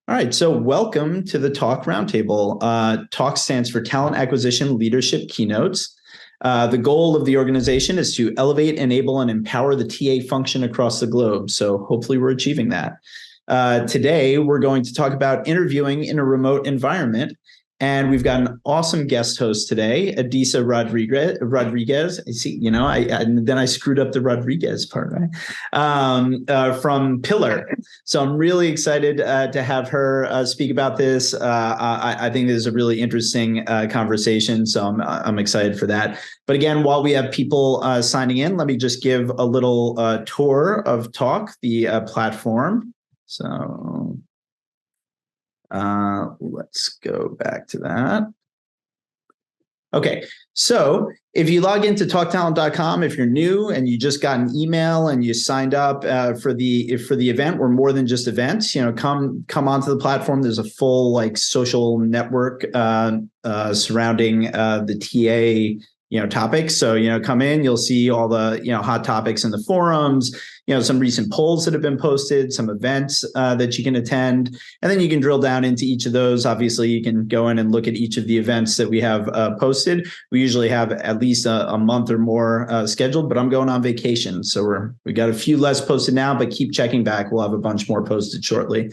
All right, so welcome to the Talk Roundtable. Talk stands for Talent Acquisition Leadership Keynotes. The goal of the organization is to elevate, enable, and empower the TA function across the globe. So hopefully we're achieving that. Today, we're going to talk about interviewing in a remote environment. And we've got an awesome guest host today, Adisa Rodrigues. I see, then I screwed up the Rodriguez part, right? From Pillar. So I'm really excited to have her speak about this. I think this is a really interesting conversation, so I'm excited for that. But again, while we have people signing in, let me just give a little tour of Talk, the platform. So let's go back to that. Okay, so if you log into talktalent.com, if you're new and you just got an email and you signed up for the event, we're more than just events. Come onto the platform. There's a full social network surrounding the TA topics. So come in, you'll see all the hot topics in the forums. Some recent polls that have been posted, some events that you can attend, and then you can drill down into each of those. Obviously, you can go in and look at each of the events that we have posted. We usually have at least a month or more scheduled, but I'm going on vacation. So we got a few less posted now, but keep checking back. We'll have a bunch more posted shortly.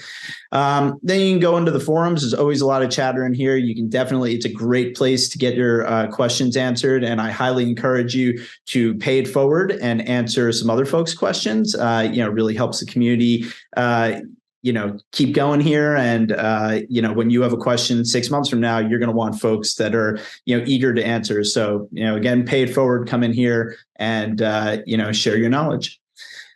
Then you can go into the forums. There's always a lot of chatter in here. You can definitely, it's a great place to get your questions answered. And I highly encourage you to pay it forward and answer some other folks' questions. Really helps the community, keep going here. And, when you have a question 6 months from now, you're going to want folks that are, eager to answer. So, again, pay it forward, come in here and, share your knowledge.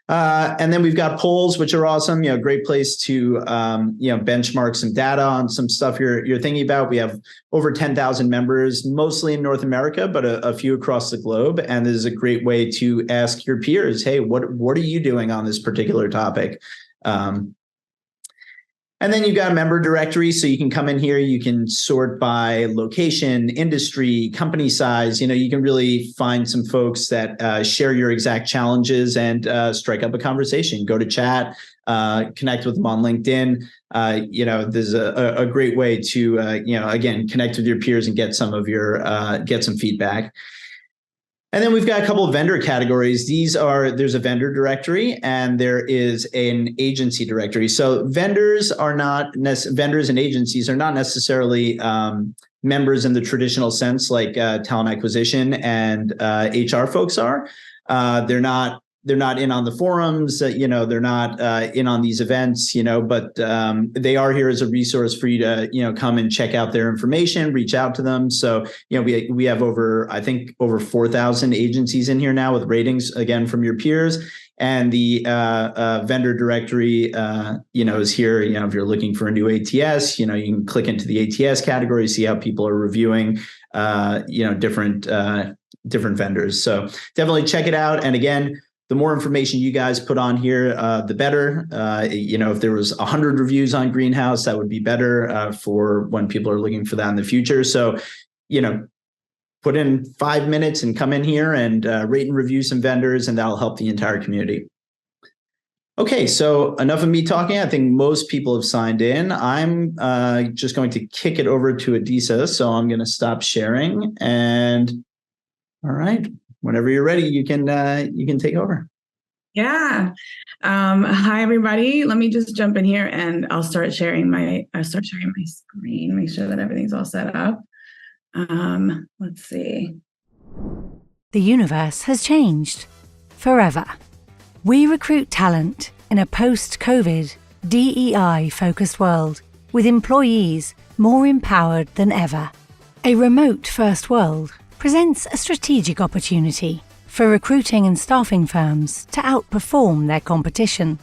And then we've got polls, which are awesome. Great place to benchmark some data on some stuff you're thinking about. We have over 10,000 members, mostly in North America, but a few across the globe. And this is a great way to ask your peers, hey, what are you doing on this particular topic? And then you've got a member directory, so you can come in here, you can sort by location, industry, company size. You can really find some folks that share your exact challenges and strike up a conversation. Go to chat, connect with them on LinkedIn. There's a great way to, again, connect with your peers and get some of your, get some feedback. And then we've got a couple of vendor categories. There's a vendor directory and there is an agency directory. So vendors and agencies are not necessarily members in the traditional sense, like talent acquisition and HR folks are. They're not in on the forums, they're not in on these events, but they are here as a resource for you to, come and check out their information, reach out to them. So, we have over 4,000 agencies in here now with ratings, again, from your peers. And the vendor directory, is here. If you're looking for a new ATS, you can click into the ATS category, see how people are reviewing, different vendors. So definitely check it out. And again, the more information you guys put on here, the better. If there was 100 reviews on Greenhouse, that would be better for when people are looking for that in the future. So, put in 5 minutes and come in here and rate and review some vendors, and that'll help the entire community. Okay, so enough of me talking. I think most people have signed in. I'm just going to kick it over to Adisa. So I'm going to stop sharing. And all right. Whenever you're ready, you can take over. Yeah. Hi, everybody. Let me just jump in here and I'll start sharing my screen, make sure that everything's all set up. Let's see. The universe has changed forever. We recruit talent in a post-COVID, DEI-focused world with employees more empowered than ever. A remote-first world presents a strategic opportunity for recruiting and staffing firms to outperform their competition.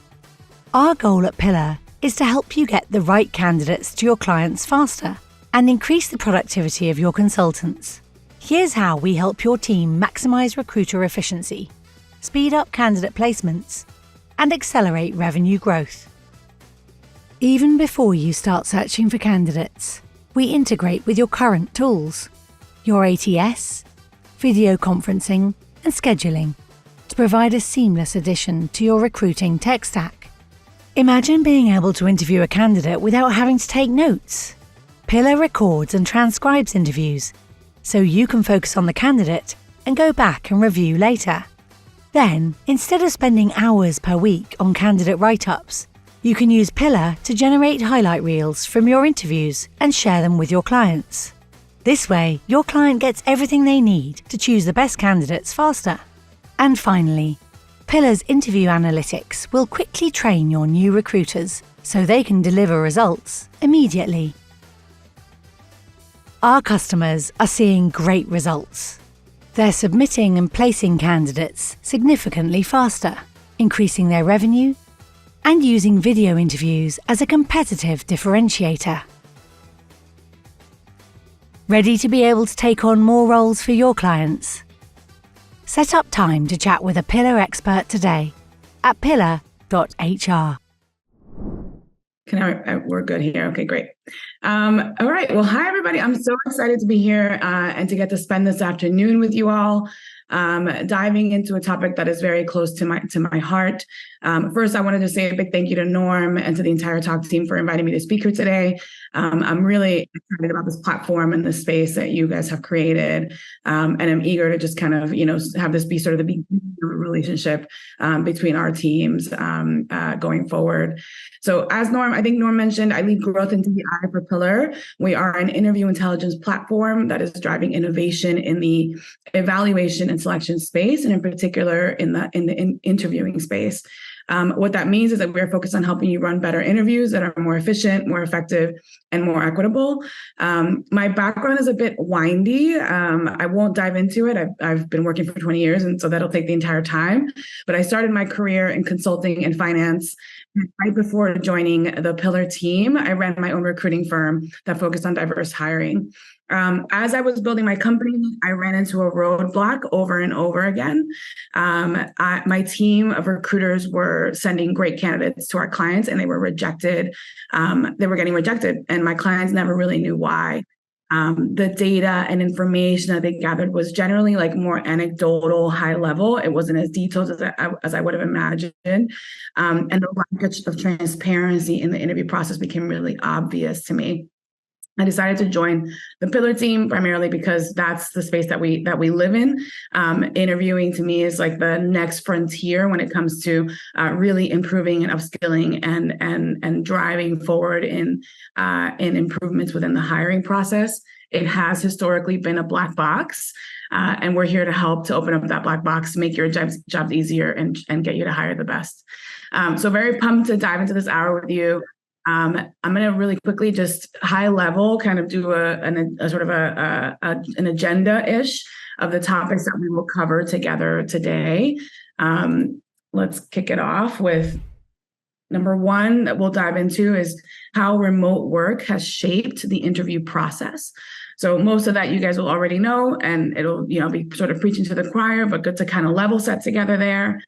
Our goal at Pillar is to help you get the right candidates to your clients faster and increase the productivity of your consultants. Here's how we help your team maximize recruiter efficiency, speed up candidate placements, and accelerate revenue growth. Even before you start searching for candidates, we integrate with your current tools, your ATS, video conferencing, and scheduling to provide a seamless addition to your recruiting tech stack. Imagine being able to interview a candidate without having to take notes. Pillar records and transcribes interviews, so you can focus on the candidate and go back and review later. Then, instead of spending hours per week on candidate write-ups, you can use Pillar to generate highlight reels from your interviews and share them with your clients. This way, your client gets everything they need to choose the best candidates faster. And finally, Pillar's interview analytics will quickly train your new recruiters so they can deliver results immediately. Our customers are seeing great results. They're submitting and placing candidates significantly faster, increasing their revenue, and using video interviews as a competitive differentiator. Ready to be able to take on more roles for your clients? Set up time to chat with a Pillar expert today at pillar.hr. We're good here. Okay, great. All right. Well, hi, everybody. I'm so excited to be here and to get to spend this afternoon with you all, diving into a topic that is very close to my heart. First, I wanted to say a big thank you to Norm and to the entire Talk team for inviting me to speak here today. I'm really excited about this platform and the space that you guys have created, and I'm eager to just kind of, have this be sort of the beginning of a relationship between our teams going forward. So as I think Norm mentioned, I lead growth into the eye for Pillar. We are an interview intelligence platform that is driving innovation in the evaluation and selection space, and in particular in the interviewing space. What that means is that we're focused on helping you run better interviews that are more efficient, more effective, and more equitable. My background is a bit windy. I won't dive into it. I've been working for 20 years, and so that'll take the entire time. But I started my career in consulting and finance. Right before joining the Pillar team, I ran my own recruiting firm that focused on diverse hiring. As I was building my company, I ran into a roadblock over and over again. My team of recruiters were sending great candidates to our clients, and they were rejected. They were getting rejected, and my clients never really knew why. The data and information that they gathered was generally like more anecdotal, high level. It wasn't as detailed as I would have imagined. And the lack of transparency in the interview process became really obvious to me. I decided to join the Pillar team primarily because that's the space that we live in. Interviewing to me is like the next frontier when it comes to really improving and upskilling and driving forward in improvements within the hiring process. It has historically been a black box, and we're here to help to open up that black box, make your jobs easier, and get you to hire the best. So very pumped to dive into this hour with you. I'm going to really quickly, just high level, kind of do a sort of an agenda-ish of the topics that we will cover together today. Let's kick it off with number one that we'll dive into is how remote work has shaped the interview process. So most of that you guys will already know, and it'll be sort of preaching to the choir, but good to kind of level set together there.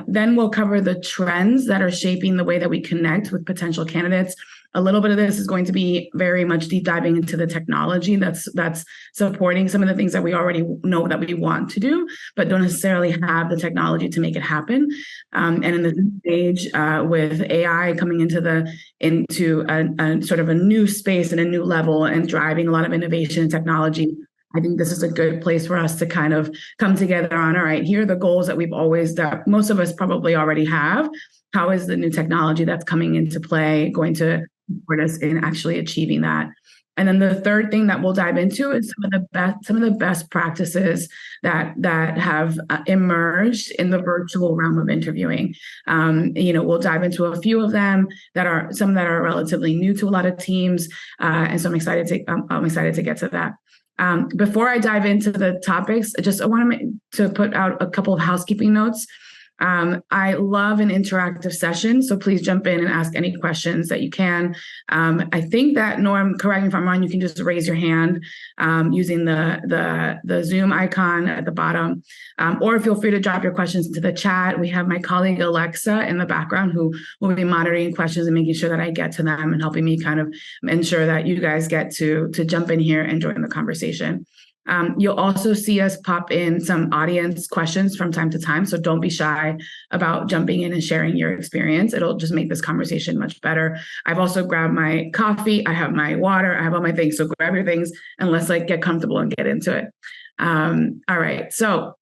Then we'll cover the trends that are shaping the way that we connect with potential candidates. A little bit of this is going to be very much deep diving into the technology that's supporting some of the things that we already know that we want to do, but don't necessarily have the technology to make it happen. And in this stage, with AI coming into a sort of a new space and a new level and driving a lot of innovation and technology, I think this is a good place for us to kind of come together on, all right, here are the goals that most of us probably already have. How is the new technology that's coming into play going to support us in actually achieving that? And then the third thing that we'll dive into is some of the best practices that have emerged in the virtual realm of interviewing. We'll dive into a few of them that are relatively new to a lot of teams, and so I'm excited to get to that. Before I dive into the topics, I want to put out a couple of housekeeping notes. I love an interactive session, so please jump in and ask any questions that you can. I think that, Norm, correct me if I'm wrong, you can just raise your hand using the Zoom icon at the bottom, or feel free to drop your questions into the chat. We have my colleague Alexa in the background who will be monitoring questions and making sure that I get to them and helping me kind of ensure that you guys get to jump in here and join the conversation. You'll also see us pop in some audience questions from time to time. So don't be shy about jumping in and sharing your experience. It'll just make this conversation much better. I've also grabbed my coffee. I have my water. I have all my things. So grab your things and let's get comfortable and get into it. All right. So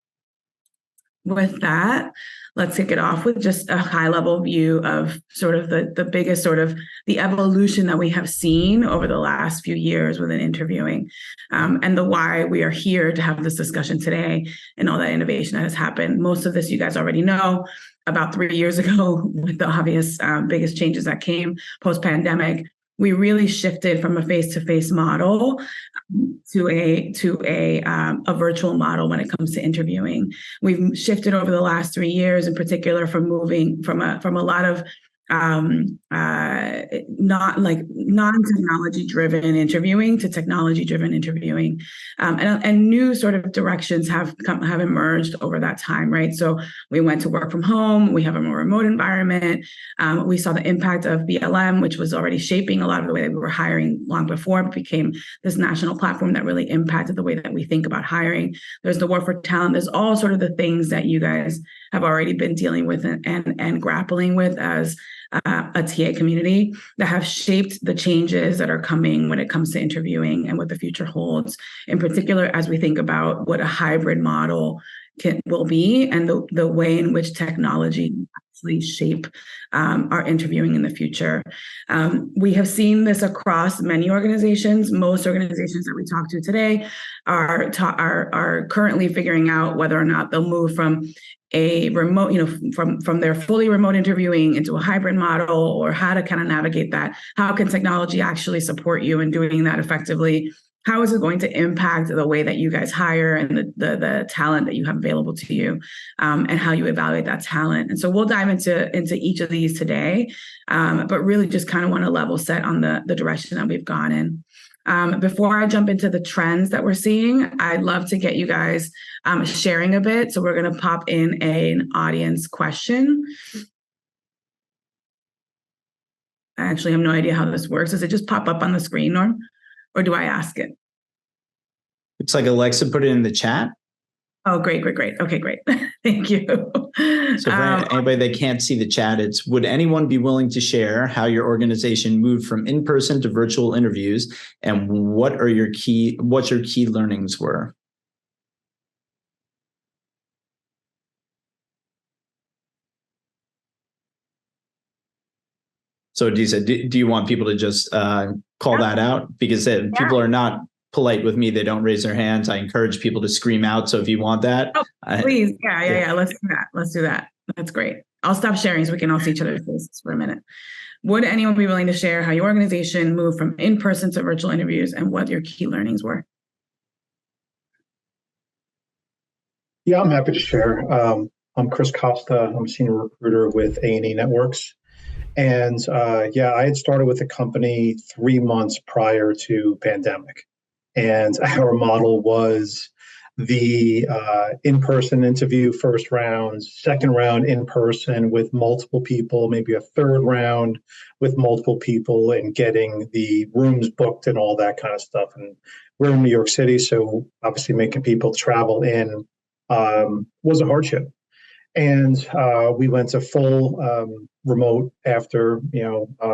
with that, let's kick it off with just a high level view of sort of the biggest sort of the evolution that we have seen over the last few years within interviewing, and the why we are here to have this discussion today and all that innovation that has happened. Most of this you guys already know. About 3 years ago, with the obvious biggest changes that came post-pandemic, we really shifted from a face-to-face model to a virtual model when it comes to interviewing. We've shifted over the last 3 years, in particular, from moving from a lot of not like non-technology driven interviewing to technology driven interviewing, and new sort of directions have emerged over that time, right? So we went to work from home. We have a more remote environment. We saw the impact of BLM, which was already shaping a lot of the way that we were hiring long before it became this national platform that really impacted the way that we think about hiring. There's the war for talent. There's all sort of the things that you guys have already been dealing with and grappling with as a TA community that have shaped the changes that are coming when it comes to interviewing and what the future holds, in particular, as we think about what a hybrid model will be and the way in which technology actually shape our interviewing in the future. We have seen this across many organizations. Most organizations that we talk to today are currently figuring out whether or not they'll move from a remote, from their fully remote interviewing into a hybrid model, or how to kind of navigate that. How can technology actually support you in doing that effectively? How is it going to impact the way that you guys hire and the talent that you have available to you, and how you evaluate that talent? And so we'll dive into each of these today, but really just kind of want to level set on the direction that we've gone in. Before I jump into the trends that we're seeing, I'd love to get you guys sharing a bit. So we're going to pop in an audience question. I actually have no idea how this works. Does it just pop up on the screen, Norm? Or do I ask it? Looks like Alexa put it in the chat. Oh, great. Okay, great. Thank you. So for anybody that can't see the chat, it's, would anyone be willing to share how your organization moved from in-person to virtual interviews, and what your key learnings were? So Adisa, do you want people to just call that out? Because people are not polite with me. They don't raise their hands. I encourage people to scream out. So if you want that. Please. Yeah. Let's do that. That's great. I'll stop sharing so we can all see each other's faces for a minute. Would anyone be willing to share how your organization moved from in-person to virtual interviews and what your key learnings were? Yeah, I'm happy to share. I'm Chris Costa. I'm a senior recruiter with A&E Networks. And I had started with the company 3 months prior to pandemic. And our model was the in-person interview, first round, second round in person with multiple people, maybe a third round with multiple people, and getting the rooms booked and all that kind of stuff. And we're in New York City, so obviously making people travel in was a hardship. And we went to full remote after,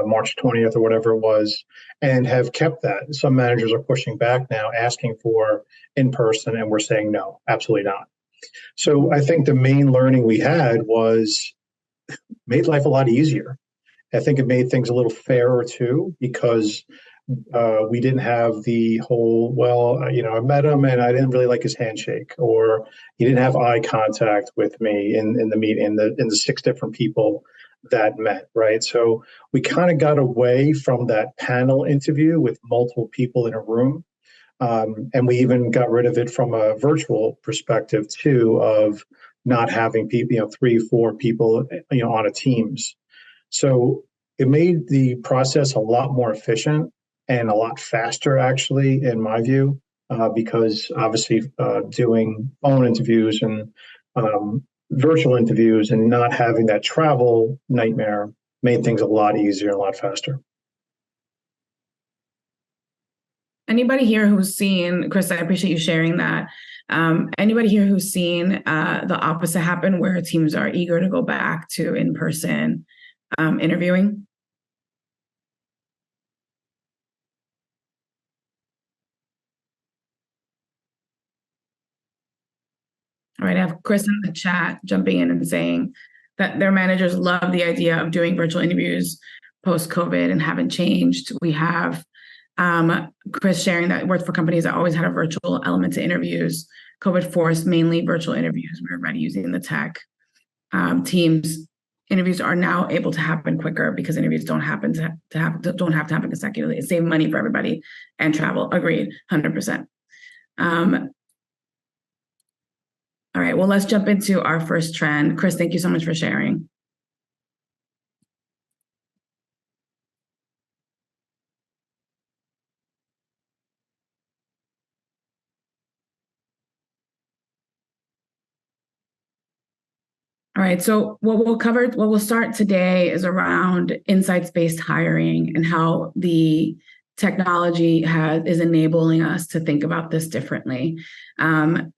March 20th or whatever it was, and have kept that. Some managers are pushing back now, asking for in person, and we're saying no, absolutely not. So I think the main learning we had was made life a lot easier. I think it made things a little fairer too, because we didn't have the whole, I met him and I didn't really like his handshake, or he didn't have eye contact with me in the meeting, in the 6 different people that met, right? So we kind of got away from that panel interview with multiple people in a room. And we even got rid of it from a virtual perspective too, of not having people, 3, 4 people, on a Teams. So it made the process a lot more efficient and a lot faster, actually, in my view, because obviously doing phone interviews and virtual interviews and not having that travel nightmare made things a lot easier and a lot faster. Anybody here who's seen, Chris, I appreciate you sharing that. Anybody here who's seen the opposite happen, where teams are eager to go back to in-person interviewing? All right, I have Chris in the chat jumping in and saying that their managers love the idea of doing virtual interviews post-COVID and haven't changed. We have Chris sharing that worked for companies that always had a virtual element to interviews. COVID forced mainly virtual interviews. We're already using the tech. Teams interviews are now able to happen quicker because interviews don't have to happen consecutively. It saves money for everybody and travel. Agreed, 100%. All right, well, let's jump into our first trend. Chris, thank you so much for sharing. All right, so what we'll start today is around insights-based hiring and how the technology is enabling us to think about this differently.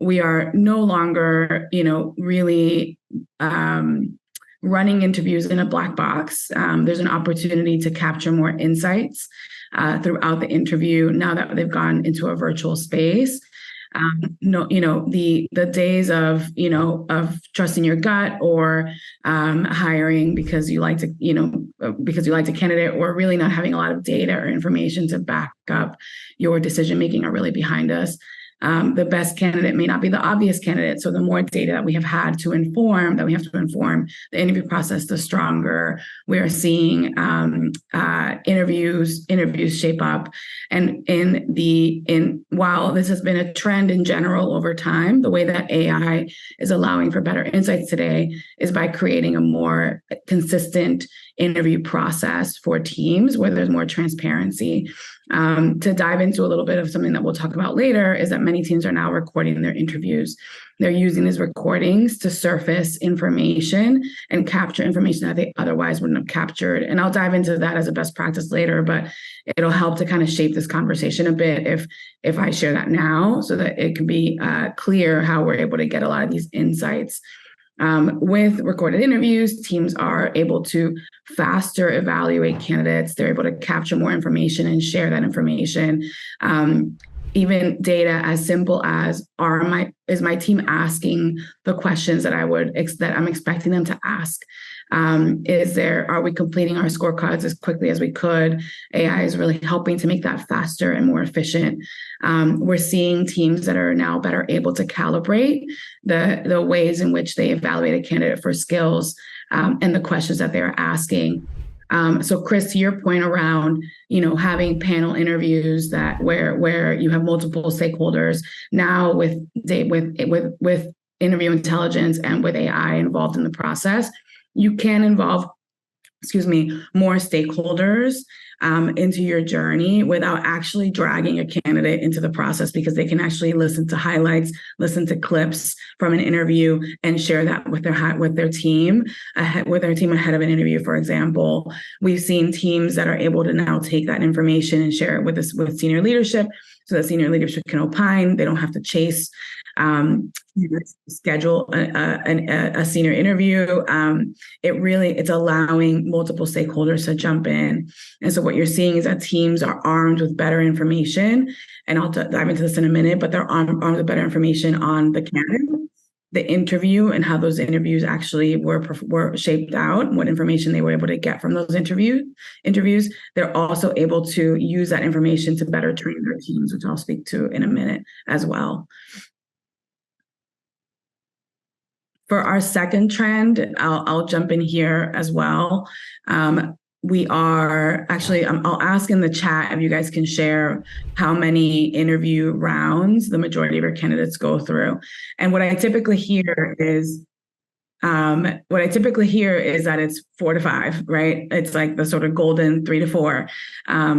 We are no longer, really running interviews in a black box. There's an opportunity to capture more insights throughout the interview now that they've gone into a virtual space. The days of trusting your gut or hiring because you liked a candidate, or really not having a lot of data or information to back up your decision making are really behind us. The best candidate may not be the obvious candidate. So the more data that we have to inform the interview process, the stronger we are seeing interviews shape up. And while this has been a trend in general over time, the way that AI is allowing for better insights today is by creating a more consistent interview process for teams where there's more transparency. To dive into a little bit of something that we'll talk about later is that many teams are now recording their interviews. They're using these recordings to surface information and capture information that they otherwise wouldn't have captured. And I'll dive into that as a best practice later, but it'll help to kind of shape this conversation a bit if I share that now, so that it can be clear how we're able to get a lot of these insights. With recorded interviews, teams are able to faster evaluate candidates. They're able to capture more information and share that information. Even data as simple as is my team asking the questions that I'm expecting them to ask? Are we completing our scorecards as quickly as we could? AI is really helping to make that faster and more efficient. We're seeing teams that are now better able to calibrate the ways in which they evaluate a candidate for skills and the questions that they're asking. So Chris, to your point around, having panel interviews where you have multiple stakeholders, now with interview intelligence and with AI involved in the process, you can involve, more stakeholders into your journey without actually dragging a candidate into the process, because they can actually listen to highlights, listen to clips from an interview, and share that with their team ahead of an interview. For example, we've seen teams that are able to now take that information and share it with senior leadership, so that senior leadership can opine. They don't have to chase schedule a senior interview. It's allowing multiple stakeholders to jump in. And so what you're seeing is that teams are armed with better information, and I'll dive into this in a minute, but they're armed with better information on the candidate, the interview, and how those interviews actually were shaped out, and what information they were able to get from those interviews. They're also able to use that information to better train their teams, which I'll speak to in a minute as well. For our second trend, I'll jump in here as well. We are actually, I'll ask in the chat if you guys can share how many interview rounds the majority of your candidates go through. And what I typically hear is that it's 4 to 5, right? It's like the sort of golden 3 to 4.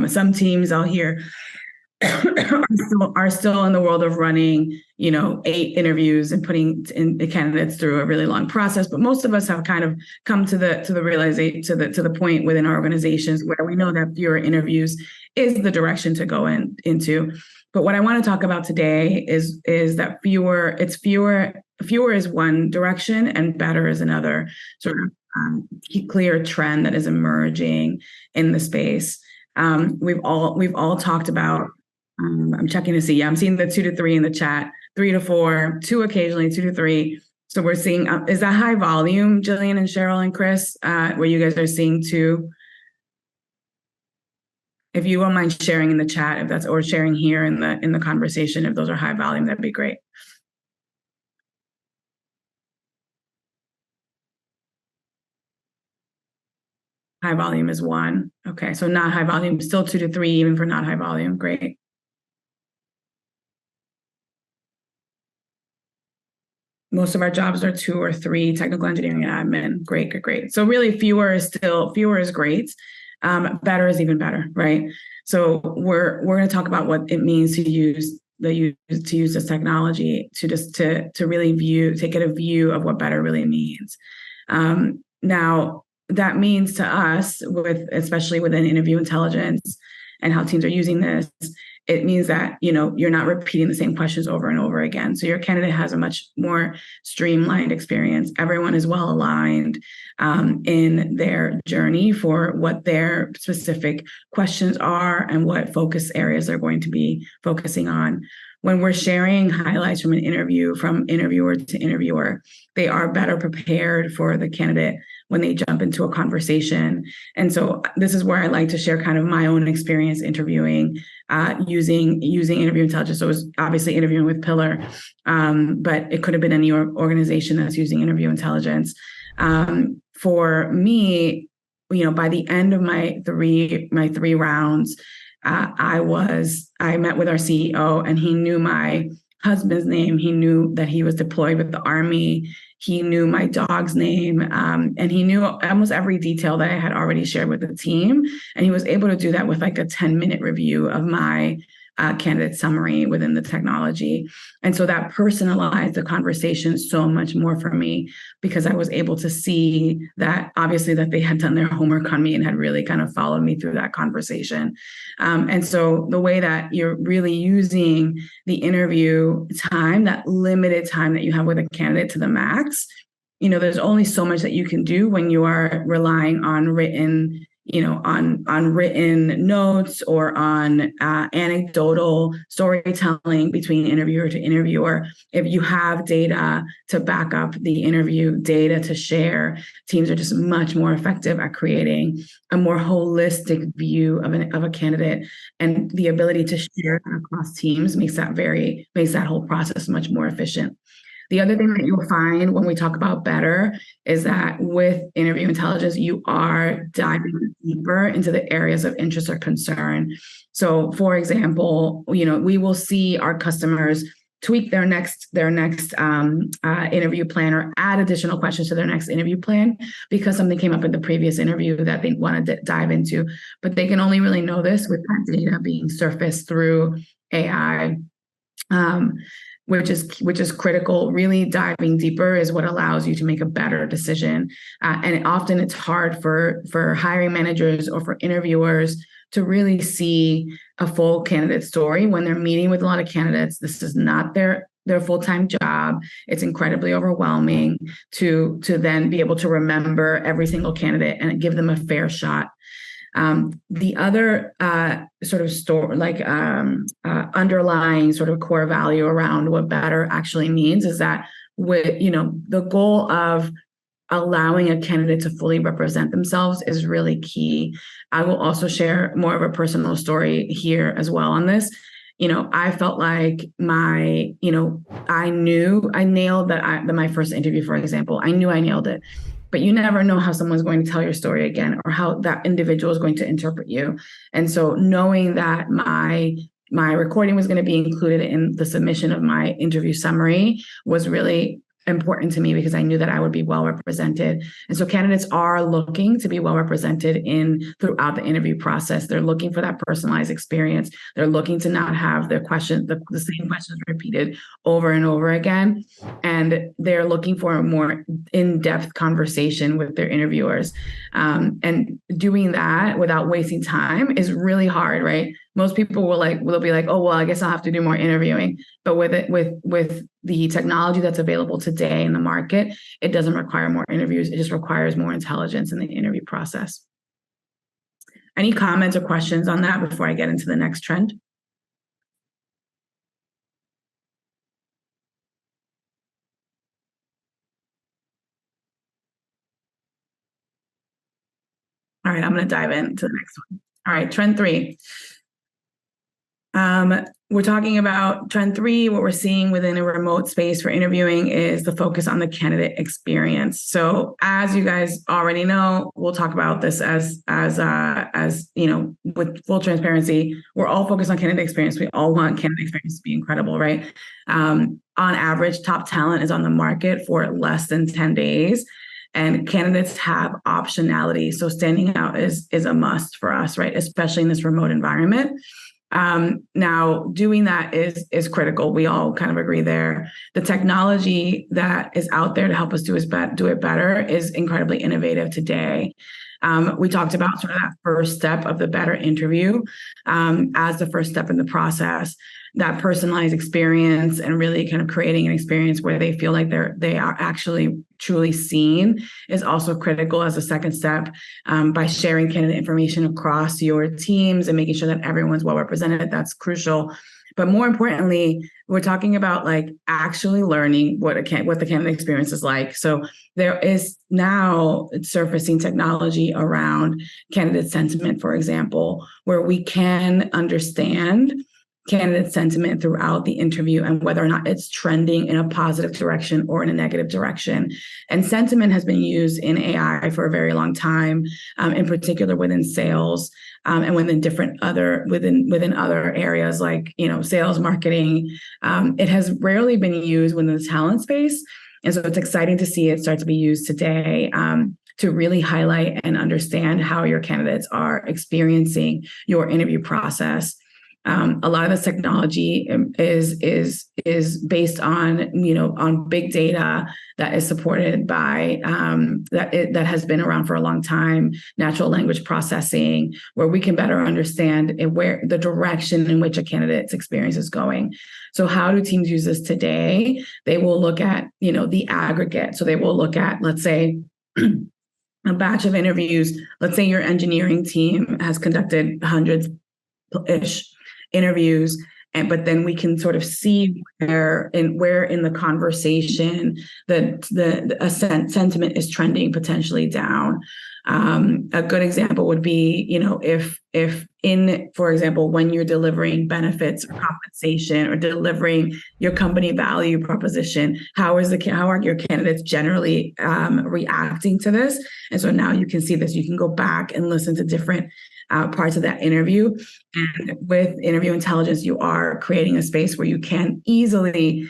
Some teams I'll hear are still in the world of running, 8 interviews and putting in the candidates through a really long process. But most of us have kind of come to the realization to the point within our organizations where we know that fewer interviews is the direction to go into. But what I want to talk about today is that fewer is one direction and better is another sort of clear trend that is emerging in the space. We've all talked about. I'm checking to see. Yeah, I'm seeing the 2 to 3 in the chat, 3 to 4, 2 occasionally, 2 to 3. So we're seeing. Is that high volume, Jillian and Cheryl and Chris? Where you guys are seeing 2? If you won't mind sharing in the chat, if that's, or sharing here in the conversation, if those are high volume, that'd be great. High volume is 1. Okay, so not high volume, still 2 to 3, even for not high volume. Great. Most of our jobs are 2 or 3, technical engineering and admin. Great. So really fewer is great. Better is even better, right? So we're going to talk about what it means to use this technology to really take a view of what better really means. Now that means to us, especially within interview intelligence and how teams are using this, it means that you're not repeating the same questions over and over again. So your candidate has a much more streamlined experience. Everyone is well aligned in their journey for what their specific questions are and what focus areas they're going to be focusing on. When we're sharing highlights from an interview, from interviewer to interviewer, they are better prepared for the candidate when they jump into a conversation. And so this is where I like to share kind of my own experience interviewing, using interview intelligence. So it was obviously interviewing with Pillar, but it could have been any organization that's using interview intelligence. For me, by the end of my three rounds, I met with our CEO, and he knew my husband's name. He knew that he was deployed with the Army. He knew my dog's name, and he knew almost every detail that I had already shared with the team. And he was able to do that with like a 10-minute review of my candidate summary within the technology. And so that personalized the conversation so much more for me, because I was able to see that obviously that they had done their homework on me and had really kind of followed me through that conversation. And so the way that you're really using the interview time, that limited time that you have with a candidate to the max, there's only so much that you can do when you are relying on written on written notes or on anecdotal storytelling between interviewer to interviewer. If you have data to back up the interview, data to share, teams are just much more effective at creating a more holistic view of a candidate, and the ability to share across teams makes that whole process much more efficient. The other thing that you'll find when we talk about better is that with interview intelligence, you are diving deeper into the areas of interest or concern. So, for example, we will see our customers tweak their next interview plan or add additional questions to their next interview plan because something came up in the previous interview that they wanted to dive into. But they can only really know this with that data being surfaced through AI. Which is critical. Really diving deeper is what allows you to make a better decision. And often it's hard for hiring managers or for interviewers to really see a full candidate story when they're meeting with a lot of candidates. This is not their full-time job. It's incredibly overwhelming to then be able to remember every single candidate and give them a fair shot. The other sort of underlying sort of core value around what better actually means is that with the goal of allowing a candidate to fully represent themselves is really key. I will also share more of a personal story here as well on this. I felt like I knew I nailed that my first interview, for example. I knew I nailed it. But you never know how someone's going to tell your story again or how that individual is going to interpret you. And so knowing that my recording was going to be included in the submission of my interview summary was really important to me because I knew that I would be well represented. And so candidates are looking to be well represented throughout the interview process. They're looking for that personalized experience. They're looking to not have the same questions repeated over and over again. And they're looking for a more in-depth conversation with their interviewers. And doing that without wasting time is really hard, right? Most people will be like, oh, well, I guess I'll have to do more interviewing. But with the technology that's available today in the market, it doesn't require more interviews. It just requires more intelligence in the interview process. Any comments or questions on that before I get into the next trend? All right, I'm going to dive into the next one. All right, trend 3. We're talking about trend 3. What we're seeing within a remote space for interviewing is the focus on the candidate experience. So, as you guys already know, we'll talk about this as you know, with full transparency. We're all focused on candidate experience. We all want candidate experience to be incredible, right? On average, top talent is on the market for less than 10 days. And candidates have optionality. So standing out is a must for us, right? Especially in this remote environment. Now, doing that is critical. We all kind of agree there. The technology that is out there to help us do it better is incredibly innovative today. We talked about sort of that first step of the better interview as the first step in the process, that personalized experience and really kind of creating an experience where they feel like they are actually truly seen is also critical as a second step, by sharing candidate information across your teams and making sure that everyone's well represented. That's crucial. But more importantly, we're talking about like actually learning what the candidate experience is like. So there is now surfacing technology around candidate sentiment, for example, where we can understand candidate sentiment throughout the interview and whether or not it's trending in a positive direction or in a negative direction. And sentiment has been used in AI for a very long time, in particular within sales, and within within other areas like, you know, sales, marketing. It has rarely been used within the talent space. And so it's exciting to see it start to be used today, to really highlight and understand how your candidates are experiencing your interview process. A lot of this technology is based on, you know, on big data that is supported by that has been around for a long time, natural language processing, where we can better understand where the direction in which a candidate's experience is going. So how do teams use this today? They will look at, you know, the aggregate. So they will look at, let's say, a batch of interviews. Let's say your engineering team has conducted hundreds-ish interviews, but then we can sort of see where in the conversation the sentiment is trending potentially down. A good example would be, you know, if for example, when you're delivering benefits or compensation or delivering your company value proposition, how are your candidates generally reacting to this? And so now you can see this. You can go back and listen to different parts of that interview. And with interview intelligence, you are creating a space where you can easily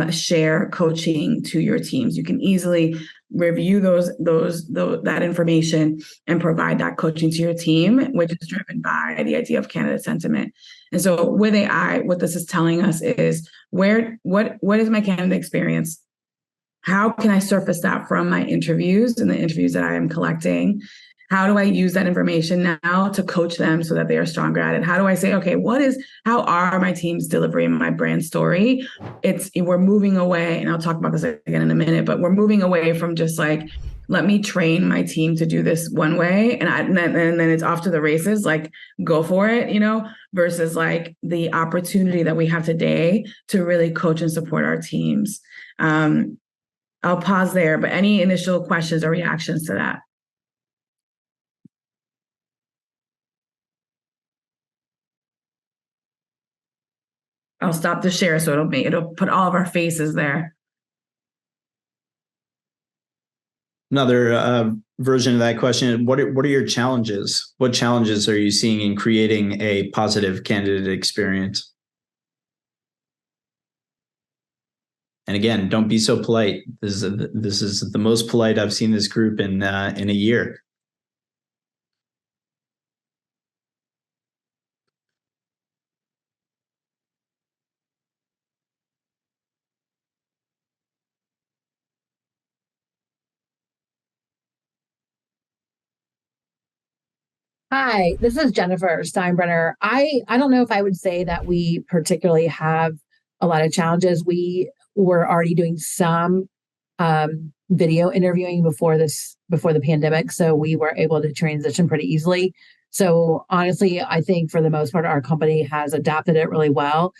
share coaching to your teams. You can easily review that information and provide that coaching to your team, which is driven by the idea of candidate sentiment. And so with AI, what this is telling us is what is my candidate experience? How can I surface that from my interviews and the interviews that I am collecting? How do I use that information now to coach them so that they are stronger at it? How do I say, okay, how are my teams delivering my brand story? We're moving away, and I'll talk about this again in a minute, but we're moving away from just like, let me train my team to do this one way, and then it's off to the races, like go for it, you know, versus like the opportunity that we have today to really coach and support our teams. I'll pause there, but any initial questions or reactions to that? I'll stop the share so it'll put all of our faces there. Another version of that question: what are your challenges? What challenges are you seeing in creating a positive candidate experience? And again, don't be so polite. This is the most polite I've seen this group in a year. Hi, this is Jennifer Steinbrenner. I don't know if I would say that we particularly have a lot of challenges. We were already doing some video interviewing before the pandemic, so we were able to transition pretty easily. So honestly, I think for the most part, our company has adapted it really well.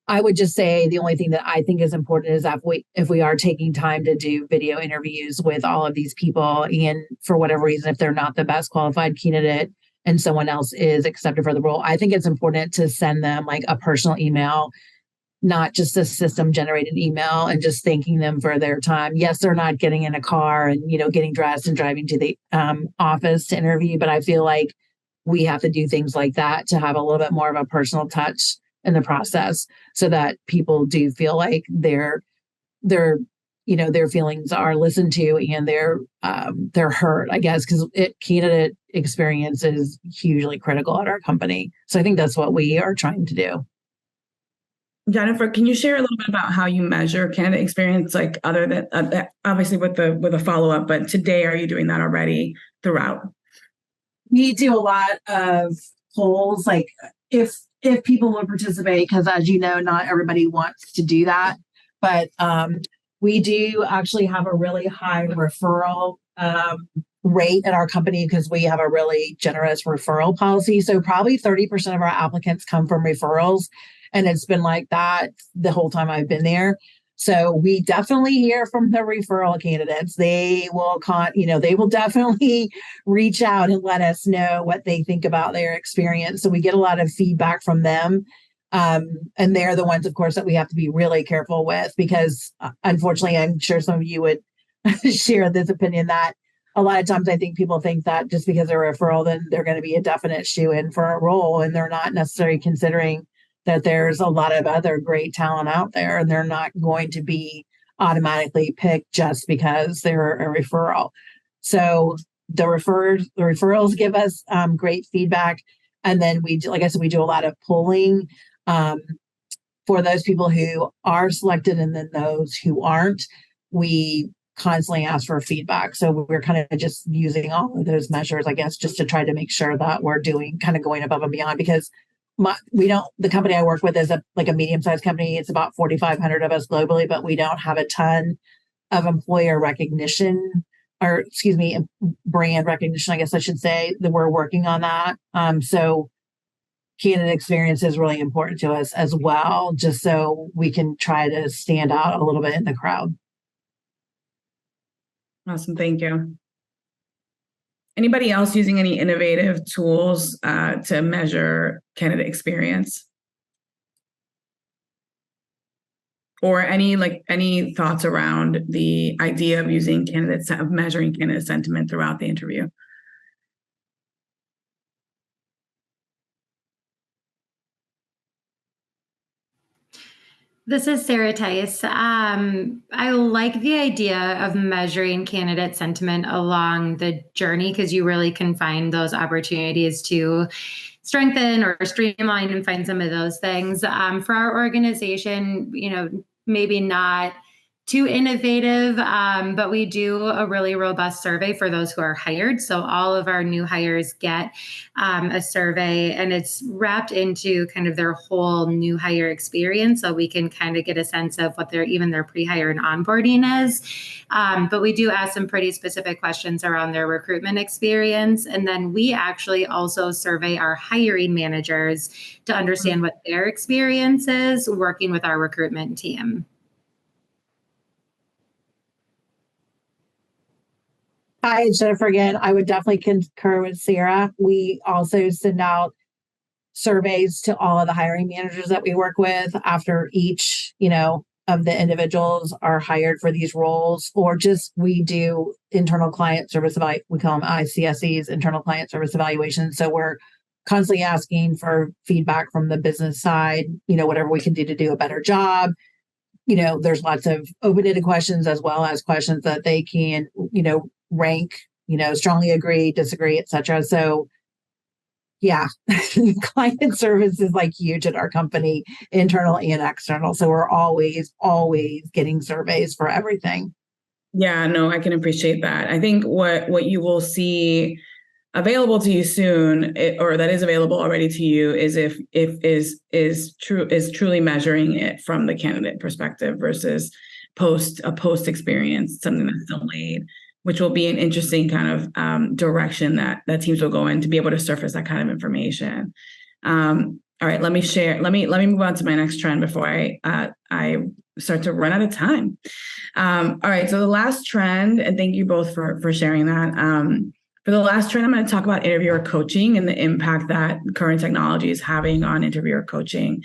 I would just say the only thing that I think is important is that if we are taking time to do video interviews with all of these people, and for whatever reason, if they're not the best qualified candidate and someone else is accepted for the role, I think it's important to send them like a personal email, not just a system generated email, and just thanking them for their time. Yes, they're not getting in a car and, getting dressed and driving to the office to interview, but I feel like we have to do things like that to have a little bit more of a personal touch in the process, so that people do feel like their feelings are listened to and they're heard, I guess, because candidate experience is hugely critical at our company. So I think that's what we are trying to do. Jennifer, can you share a little bit about how you measure candidate experience, like other than obviously with a follow-up, but today, are you doing that already throughout? We do a lot of polls, like if people will participate, because as you know, not everybody wants to do that, but we do actually have a really high referral rate at our company because we have a really generous referral policy. So probably 30% of our applicants come from referrals. And it's been like that the whole time I've been there. So we definitely hear from the referral candidates. They will they will definitely reach out and let us know what they think about their experience. So we get a lot of feedback from them. And they're the ones, of course, that we have to be really careful with, because unfortunately, I'm sure some of you would share this opinion that a lot of times I think people think that just because they're a referral, then they're going to be a definite shoe-in for a role. And they're not necessarily considering that there's a lot of other great talent out there, and they're not going to be automatically picked just because they're a referral. So the referrals give us great feedback. And then we do, like I said, we do a lot of polling for those people who are selected, and then those who aren't. We constantly ask for feedback. So we're kind of just using all of those measures, I guess, just to try to make sure that we're going above and beyond, because the company I work with is a medium-sized company. It's about 4,500 of us globally, but we don't have a ton of employer recognition, or excuse me, brand recognition, I guess I should say, that we're working on that. So candidate experience is really important to us as well, just so we can try to stand out a little bit in the crowd. Awesome. Thank you. Anybody else using any innovative tools to measure candidate experience? Or any thoughts around the idea of measuring candidate sentiment throughout the interview? This is Sarah Tice. I like the idea of measuring candidate sentiment along the journey, because you really can find those opportunities to strengthen or streamline and find some of those things. For our organization, maybe not too innovative, but we do a really robust survey for those who are hired. So all of our new hires get a survey, and it's wrapped into kind of their whole new hire experience. So we can kind of get a sense of what their pre-hire and onboarding is. But we do ask some pretty specific questions around their recruitment experience. And then we actually also survey our hiring managers to understand what their experience is working with our recruitment team. Hi, it's Jennifer again. I would definitely concur with Sarah. We also send out surveys to all of the hiring managers that we work with after each, of the individuals are hired for these roles, or just we do internal client service we call them ICSEs, internal client service evaluations. So we're constantly asking for feedback from the business side, whatever we can do to do a better job, there's lots of open-ended questions as well as questions that they can, rank, strongly agree, disagree, etc. So yeah, client service is like huge at our company, internal and external. So we're always getting surveys for everything. Yeah, no, I can appreciate that. I think what you will see available to you soon, or that is available already to you, is if is truly measuring it from the candidate perspective versus post experience, something that's delayed, which will be an interesting kind of direction that teams will go in to be able to surface that kind of information. All right, let me share. Let me move on to my next trend before I start to run out of time. All right, so the last trend, and thank you both for sharing that. For the last trend, I'm going to talk about interviewer coaching and the impact that current technology is having on interviewer coaching.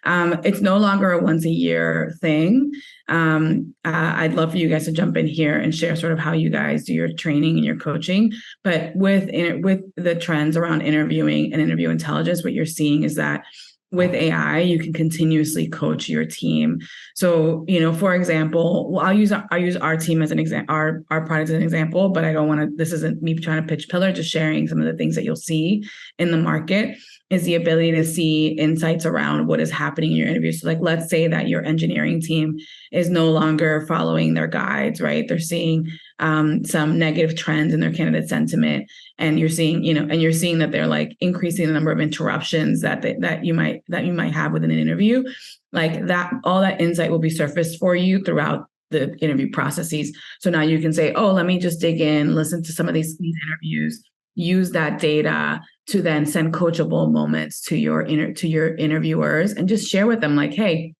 It's no longer a once a year thing. I'd love for you guys to jump in here and share sort of how you guys do your training and your coaching. But with the trends around interviewing and interview intelligence, what you're seeing is that with AI, you can continuously coach your team. So, for example, I'll use our team as an example, our product as an example, but I don't want to, this isn't me trying to pitch pillar, just sharing some of the things that you'll see in the market is the ability to see insights around what is happening in your interview. So like, let's say that your engineering team is no longer following their guides, right? They're seeing some negative trends in their candidate sentiment. And you're seeing, that they're like increasing the number of interruptions that you might have within an interview. Like that, all that insight will be surfaced for you throughout the interview processes. So now you can say, oh, let me just dig in, listen to some of these interviews, use that data to then send coachable moments to your interviewers and just share with them like, hey,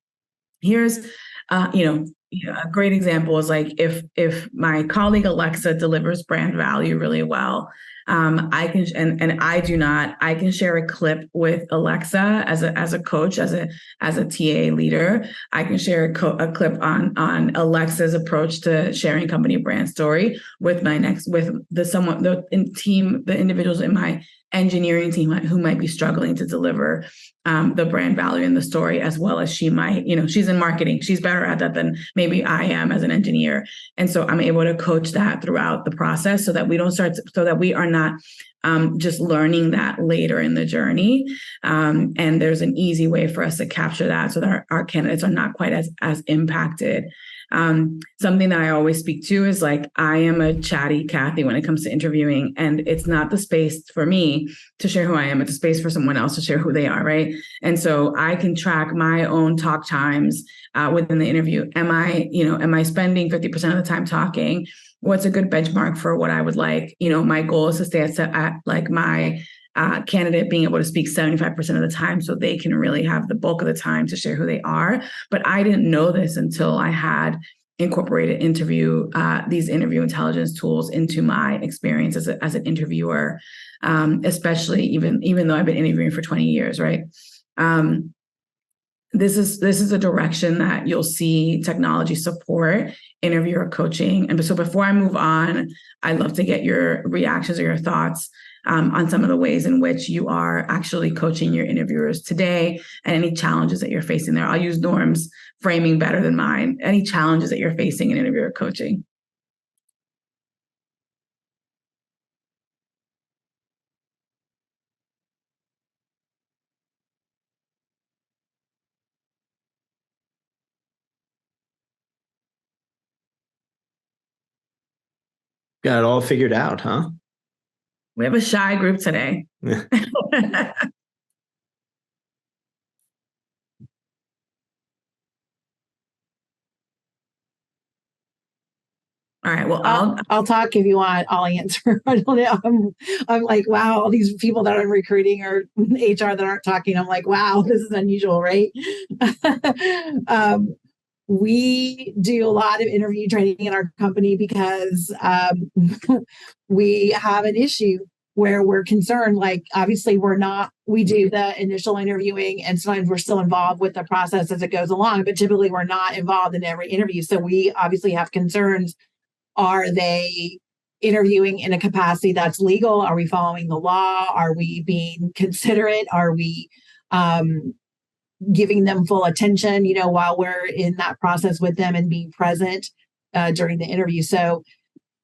here's, a great example is like if my colleague Alexa delivers brand value really well, I can, and I do not, I can share a clip with Alexa as a coach, as a TA leader. I can share a clip on Alexa's approach to sharing company brand story with the individuals in my engineering team who might be struggling to deliver the brand value in the story, as well as she might, she's in marketing. She's better at that than maybe I am as an engineer. And so I'm able to coach that throughout the process so that we are not just learning that later in the journey. And there's an easy way for us to capture that so that our candidates are not quite as impacted. Something that I always speak to is like, I am a chatty Kathy when it comes to interviewing, and it's not the space for me to share who I am. It's a space for someone else to share who they are, right? And so I can track my own talk times within the interview. Am I spending 50% of the time talking? What's a good benchmark for what I would like? My goal is to stay at like my candidate being able to speak 75% of the time so they can really have the bulk of the time to share who they are. But I didn't know this until I had incorporated these interview intelligence tools into my experience as an interviewer, especially even though I've been interviewing for 20 years, right? This is a direction that you'll see technology support interviewer coaching. And so before I move on, I'd love to get your reactions or your thoughts on some of the ways in which you are actually coaching your interviewers today and any challenges that you're facing there. I'll use Norm's framing better than mine. Any challenges that you're facing in interviewer coaching? Got it all figured out, huh? We have a shy group today. All right. Well, I'll talk if you want. I'll answer. I don't know. I'm like, wow, all these people that I'm recruiting or HR that aren't talking. I'm like, wow, this is unusual, right? We do a lot of interview training in our company because we have an issue where we're concerned. Like, obviously, we do the initial interviewing, and sometimes we're still involved with the process as it goes along, but typically we're not involved in every interview. So we obviously have concerns. Are they interviewing in a capacity that's legal? Are we following the law? Are we being considerate? Are we giving them full attention, while we're in that process with them and being present during the interview. So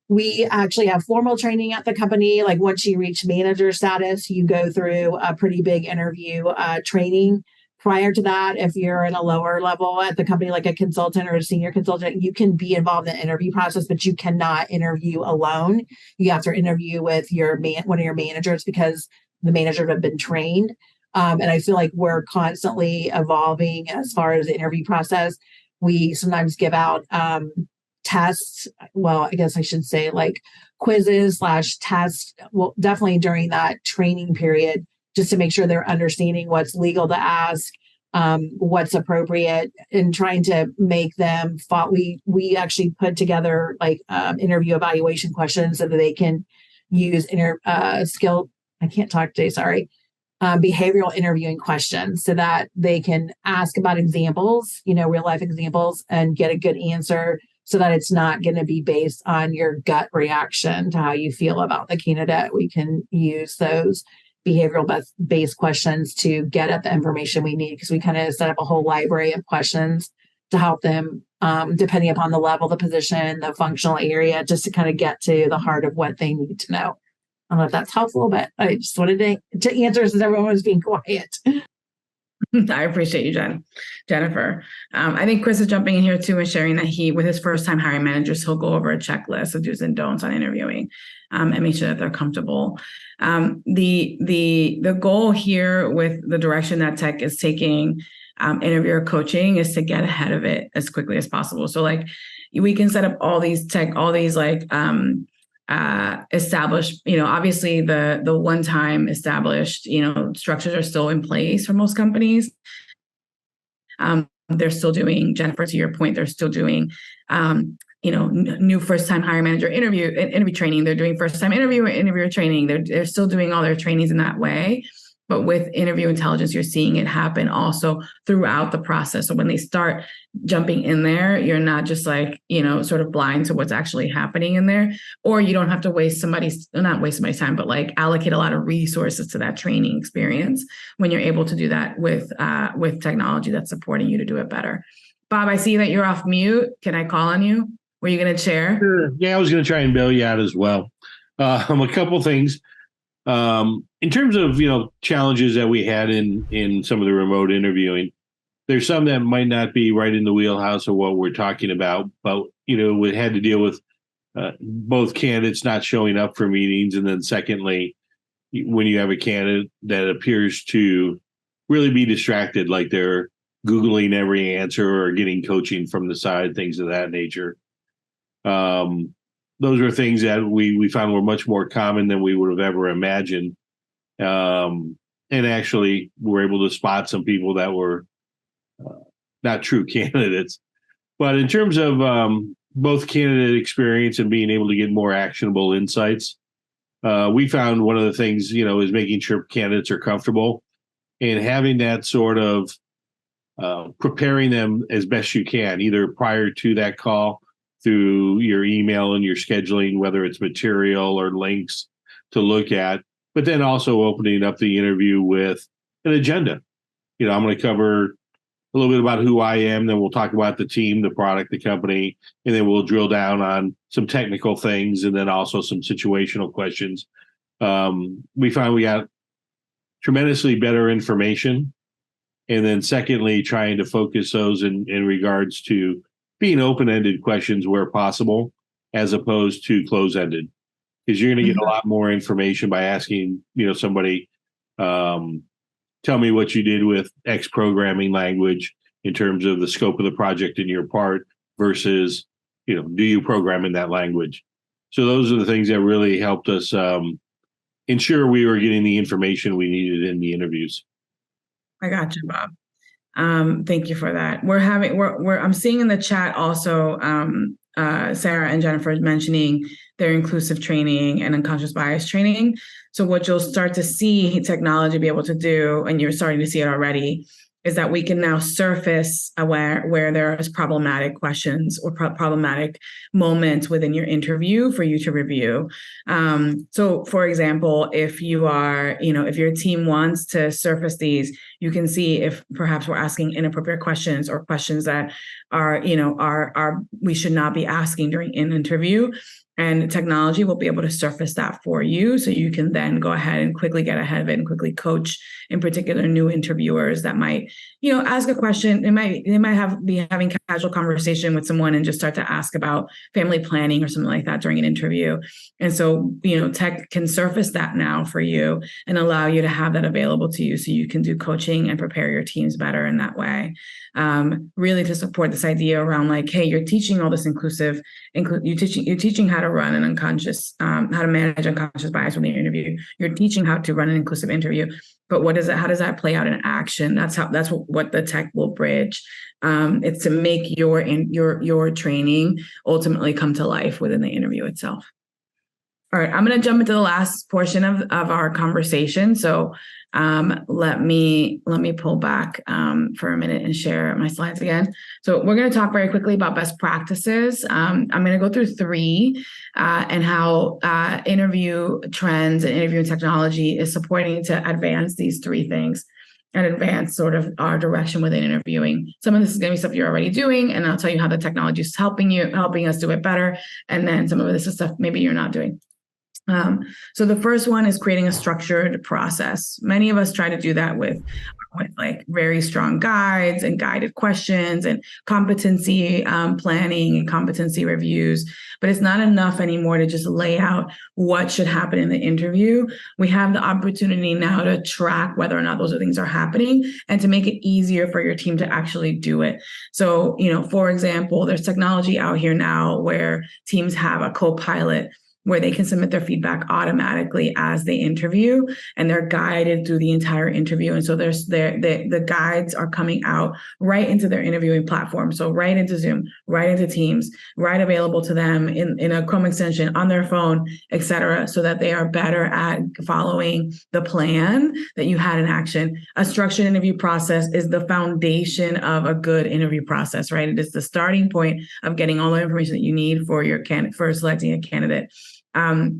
we actually have formal training at the company. Like once you reach manager status, you go through a pretty big interview training. Prior to that, if you're in a lower level at the company, like a consultant or a senior consultant, you can be involved in the interview process, but you cannot interview alone. You have to interview with one of your managers, because the managers have been trained. And I feel like we're constantly evolving as far as the interview process. We sometimes give out tests. Well, I guess I should say like quizzes / tests. Well, definitely during that training period, just to make sure they're understanding what's legal to ask, what's appropriate, and trying to make them thought. We actually put together like interview evaluation questions so that they can use skill. I can't talk today. Sorry. Behavioral interviewing questions so that they can ask about examples, real life examples, and get a good answer, so that it's not going to be based on your gut reaction to how you feel about the candidate. We can use those behavioral based questions to get at the information we need, because we kind of set up a whole library of questions to help them, depending upon the level, the position, the functional area, just to kind of get to the heart of what they need to know. I don't know if that's helpful, but I just wanted to answer since everyone was being quiet. I appreciate you, Jennifer. I think Chris is jumping in here too and sharing that with his first-time hiring managers, he'll go over a checklist of do's and don'ts on interviewing, and make sure that they're comfortable. The goal here with the direction that tech is taking interviewer coaching is to get ahead of it as quickly as possible. So like we can set up all these established, obviously the one-time established, structures are still in place for most companies. They're still doing, Jennifer, to your point, they're still doing, new first-time hiring manager interview training. They're doing first-time interviewer training. They're still doing all their trainings in that way. But with interview intelligence, you're seeing it happen also throughout the process. So when they start jumping in there, you're not just like, sort of blind to what's actually happening in there, or you don't have to not waste somebody's time, but like allocate a lot of resources to that training experience when you're able to do that with technology that's supporting you to do it better. Bob, I see that you're off mute. Can I call on you? Were you going to share? Sure. Yeah, I was going to try and bail you out as well. A couple things. In terms of, challenges that we had in some of the remote interviewing, there's some that might not be right in the wheelhouse of what we're talking about, but, we had to deal with both candidates not showing up for meetings. And then secondly, when you have a candidate that appears to really be distracted, like they're Googling every answer or getting coaching from the side, things of that nature. Those are things that we found were much more common than we would have ever imagined. And actually we're able to spot some people that were not true candidates. But in terms of both candidate experience and being able to get more actionable insights, we found one of the things, is making sure candidates are comfortable and having that sort of preparing them as best you can, either prior to that call, through your email and your scheduling, whether it's material or links to look at, but then also opening up the interview with an agenda. I'm going to cover a little bit about who I am, then we'll talk about the team, the product, the company, and then we'll drill down on some technical things and then also some situational questions. We found we got tremendously better information. And then secondly, trying to focus those in regards to being open-ended questions where possible, as opposed to close-ended, because you're going to get a lot more information by asking, somebody, tell me what you did with X programming language in terms of the scope of the project in your part versus, do you program in that language? So those are the things that really helped us ensure we were getting the information we needed in the interviews. I got you, Bob. Thank you for that. I'm seeing in the chat also, Sarah and Jennifer mentioning their inclusive training and unconscious bias training. So what you'll start to see technology be able to do, and you're starting to see it already, is that we can now surface where there is problematic questions or problematic moments within your interview for you to review. So for example, if if your team wants to surface these, you can see if perhaps we're asking inappropriate questions or questions that are we should not be asking during an interview. And technology will be able to surface that for you, so you can then go ahead and quickly get ahead of it and quickly coach, in particular, new interviewers that might, ask a question. They might be having casual conversation with someone and just start to ask about family planning or something like that during an interview. And so, tech can surface that now for you and allow you to have that available to you, so you can do coaching and prepare your teams better in that way. Really to support this idea around like, hey, you're teaching all this you're teaching how to run an unconscious, how to manage unconscious bias within your interview. You're teaching how to run an inclusive interview, but how does that play out in action? That's what the tech will bridge. It's to make your training ultimately come to life within the interview itself. All right, I'm going to jump into the last portion of our conversation. So let me pull back for a minute and share my slides again. So we're going to talk very quickly about best practices. I'm going to go through 3 and how interview trends and interview technology is supporting to advance these 3 things and advance sort of our direction within interviewing. Some of this is going to be stuff you're already doing, and I'll tell you how the technology is helping us do it better. And then some of this is stuff maybe you're not doing. So the first one is creating a structured process. Many of us try to do that with like very strong guides and guided questions and competency planning and competency reviews, but it's not enough anymore to just lay out what should happen in the interview. We have the opportunity now to track whether or not those things are happening and to make it easier for your team to actually do it. So, for example, there's technology out here now where teams have a co-pilot where they can submit their feedback automatically as they interview, and they're guided through the entire interview. And so the guides are coming out right into their interviewing platform. So right into Zoom, right into Teams, right available to them in a Chrome extension, on their phone, et cetera, so that they are better at following the plan that you had in action. A structured interview process is the foundation of a good interview process, right? It is the starting point of getting all the information that you need for for selecting a candidate.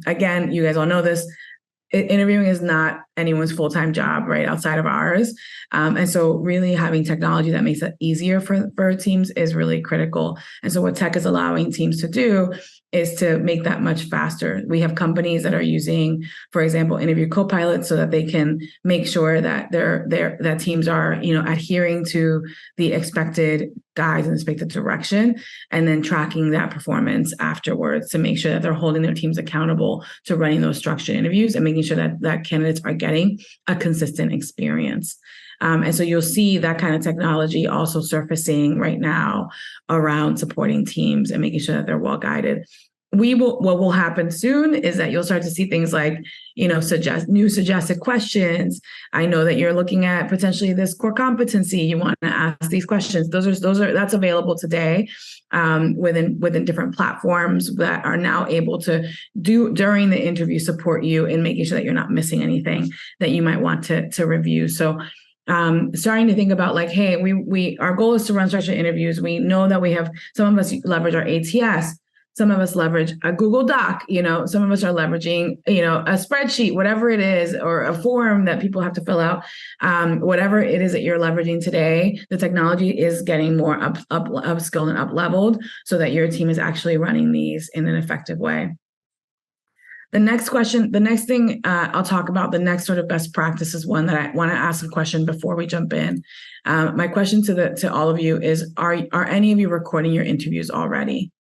Again, you guys all know this. Interviewing is not anyone's full-time job, right, outside of ours. And so really having technology that makes it easier for teams is really critical. And so what tech is allowing teams to do is to make that much faster. We have companies that are using, for example, interview co-pilots so that they can make sure that that teams are, adhering to the expected guides and expected direction, and then tracking that performance afterwards to make sure that they're holding their teams accountable to running those structured interviews and making sure that candidates are getting a consistent experience. And so you'll see that kind of technology also surfacing right now around supporting teams and making sure that they're well guided. What will happen soon is that you'll start to see things like, suggested questions. I know that you're looking at potentially this core competency. You want to ask these questions. That's available today within different platforms that are now able to do during the interview, support you in making sure that you're not missing anything that you might want to review. So starting to think about like, hey, our goal is to run structured interviews. We know that we have, some of us leverage our ATS. Some of us leverage a Google Doc, some of us are leveraging, a spreadsheet, whatever it is, or a form that people have to fill out. Whatever it is that you're leveraging today, the technology is getting more upskilled and up-leveled so that your team is actually running these in an effective way. The next thing I'll talk about, the next sort of best practice is one that I want to ask a question before we jump in. My question to all of you is, are any of you recording your interviews already?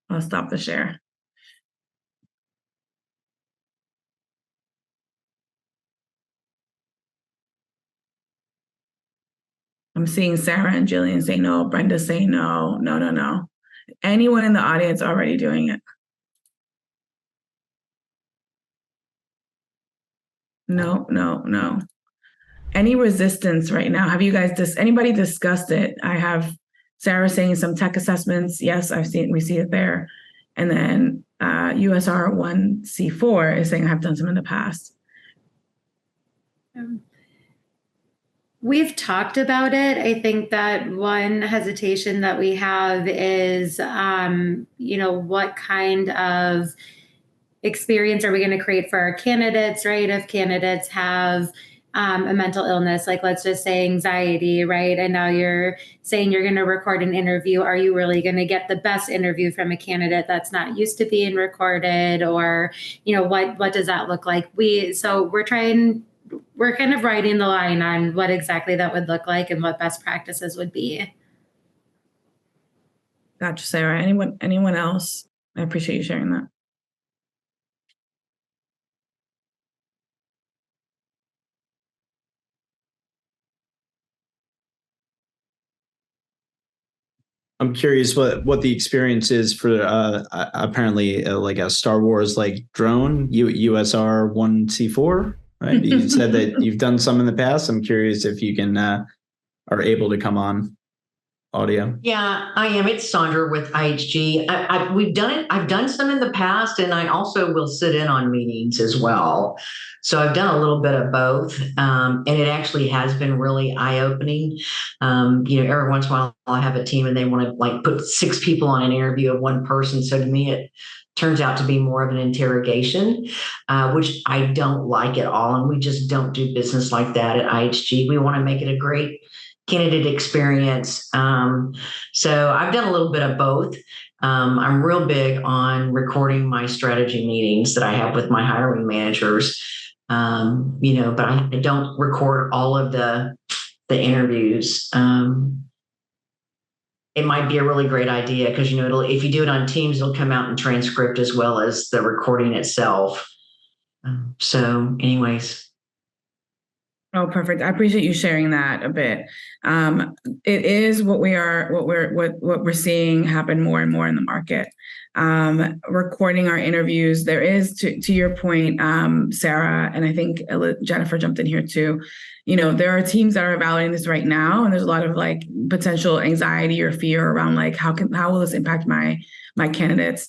I'll stop the share. I'm seeing Sarah and Jillian say no. Brenda say no. No. Anyone in the audience already doing it? No. Any resistance right now? Have you guys anybody discussed it? I have Sarah saying some tech assessments. Yes, we see it there. And then USR 1C4 is saying I have done some in the past. We've talked about it. I think that one hesitation that we have is, what kind of experience are we going to create for our candidates, right? If candidates have a mental illness, like let's just say anxiety, right? And now you're saying you're going to record an interview. Are you really going to get the best interview from a candidate that's not used to being recorded? Or, what does that look like? We're kind of writing the line on what exactly that would look like and what best practices would be. Gotcha, Sarah. Anyone else? I appreciate you sharing that. I'm curious what the experience is for apparently like a Star Wars like drone USR 1C4, right? You said that you've done some in the past. I'm curious if you can are able to come on audio. Yeah, I am. It's Sandra with IHG. We've done it. I've done some in the past, and I also will sit in on meetings as well. So I've done a little bit of both, and it actually has been really eye-opening. Every once in a while I have a team and they want to like put 6 people on an interview of one person. So to me, it turns out to be more of an interrogation, which I don't like at all. And we just don't do business like that at IHG. We want to make it a great candidate experience. So I've done a little bit of both. I'm real big on recording my strategy meetings that I have with my hiring managers. But I don't record all of the interviews. It might be a really great idea because, if you do it on Teams, it'll come out in transcript as well as the recording itself. So anyways. Oh, perfect. I appreciate you sharing that a bit. It is what we're seeing happen more and more in the market. Recording our interviews. There is, to your point, Sarah, and I think Jennifer jumped in here too. There are teams that are evaluating this right now, and there's a lot of like potential anxiety or fear around like how will this impact my candidates.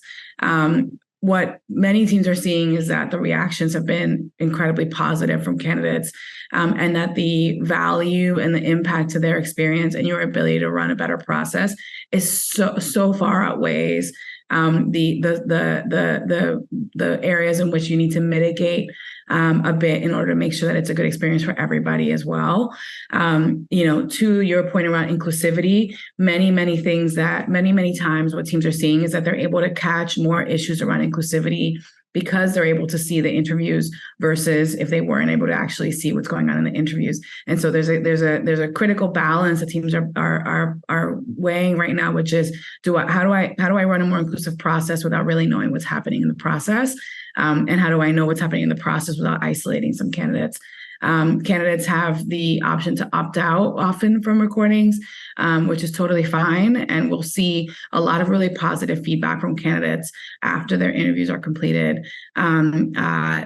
What many teams are seeing is that the reactions have been incredibly positive from candidates, and that the value and the impact to their experience and your ability to run a better process is so far outweighs the areas in which you need to mitigate a bit in order to make sure that it's a good experience for everybody as well. To your point around inclusivity, many times what teams are seeing is that they're able to catch more issues around inclusivity because they're able to see the interviews versus if they weren't able to actually see what's going on in the interviews. And so there's a critical balance that teams are weighing right now, which is how do I run a more inclusive process without really knowing what's happening in the process? And how do I know what's happening in the process without isolating some candidates? Candidates have the option to opt out often from recordings, which is totally fine. And we'll see a lot of really positive feedback from candidates after their interviews are completed,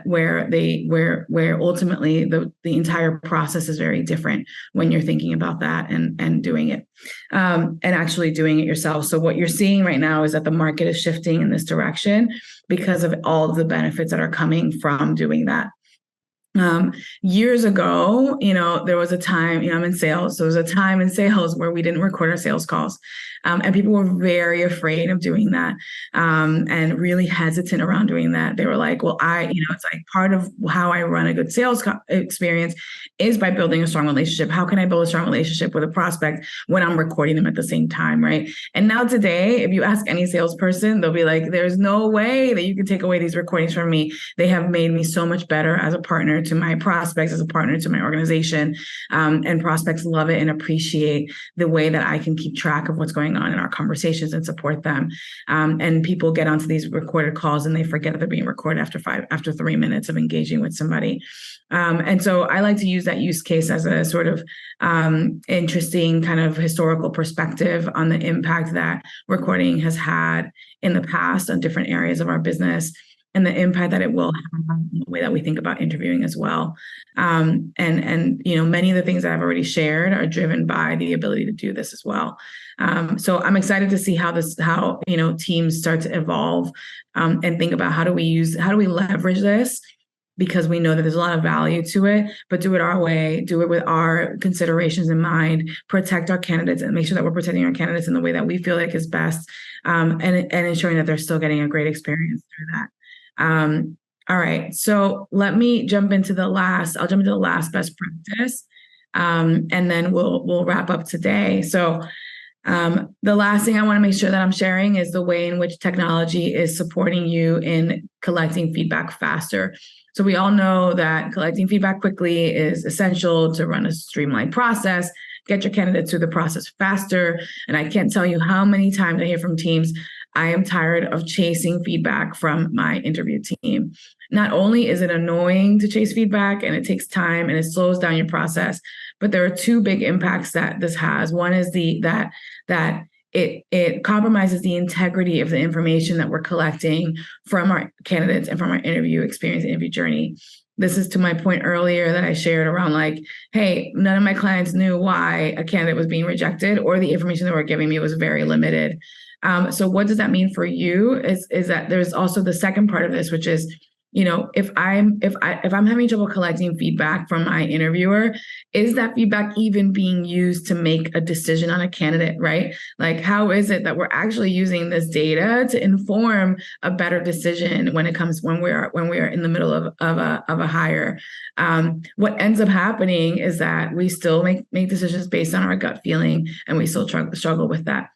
where ultimately the entire process is very different when you're thinking about that and doing it, and actually doing it yourself. So what you're seeing right now is that the market is shifting in this direction because of all of the benefits that are coming from doing that. Years ago, there was a time, I'm in sales. So there was a time in sales where we didn't record our sales calls. And people were very afraid of doing that, and really hesitant around doing that. They were like, well, it's like part of how I run a good sales experience is by building a strong relationship. How can I build a strong relationship with a prospect when I'm recording them at the same time, right? And now today, if you ask any salesperson, they'll be like, there's no way that you can take away these recordings from me. They have made me so much better as a partner to my prospects, as a partner to my organization. And prospects love it and appreciate the way that I can keep track of what's going on in our conversations and support them. And people get onto these recorded calls and they forget that they're being recorded after 3 minutes of engaging with somebody. And so I like to use that use case as a sort of interesting kind of historical perspective on the impact that recording has had in the past on different areas of our business, and the impact that it will have in the way that we think about interviewing as well. And many of the things that I've already shared are driven by the ability to do this as well. So I'm excited to see how teams start to evolve and think about how do we leverage this because we know that there's a lot of value to it, but do it our way, do it with our considerations in mind, protect our candidates and make sure that we're protecting our candidates in the way that we feel like is best, and ensuring that they're still getting a great experience through that. All right, so let me jump into the last best practice, and then we'll wrap up today. So the last thing I want to make sure that I'm sharing is the way in which technology is supporting you in collecting feedback faster. So we all know that collecting feedback quickly is essential to run a streamlined process, get your candidates through the process faster. And I can't tell you how many times I hear from teams, I am tired of chasing feedback from my interview team. Not only is it annoying to chase feedback and it takes time and it slows down your process, but there are two big impacts that this has. One is that it compromises the integrity of the information that we're collecting from our candidates and from our interview experience, interview journey. This is to my point earlier that I shared around like, hey, none of my clients knew why a candidate was being rejected, or the information they were giving me was very limited. So what does that mean for you is that there's also the second part of this, which is, if I'm having trouble collecting feedback from my interviewer, is that feedback even being used to make a decision on a candidate, right? Like, how is it that we're actually using this data to inform a better decision when we are in the middle of a hire? What ends up happening is that we still make decisions based on our gut feeling, and we still struggle with that.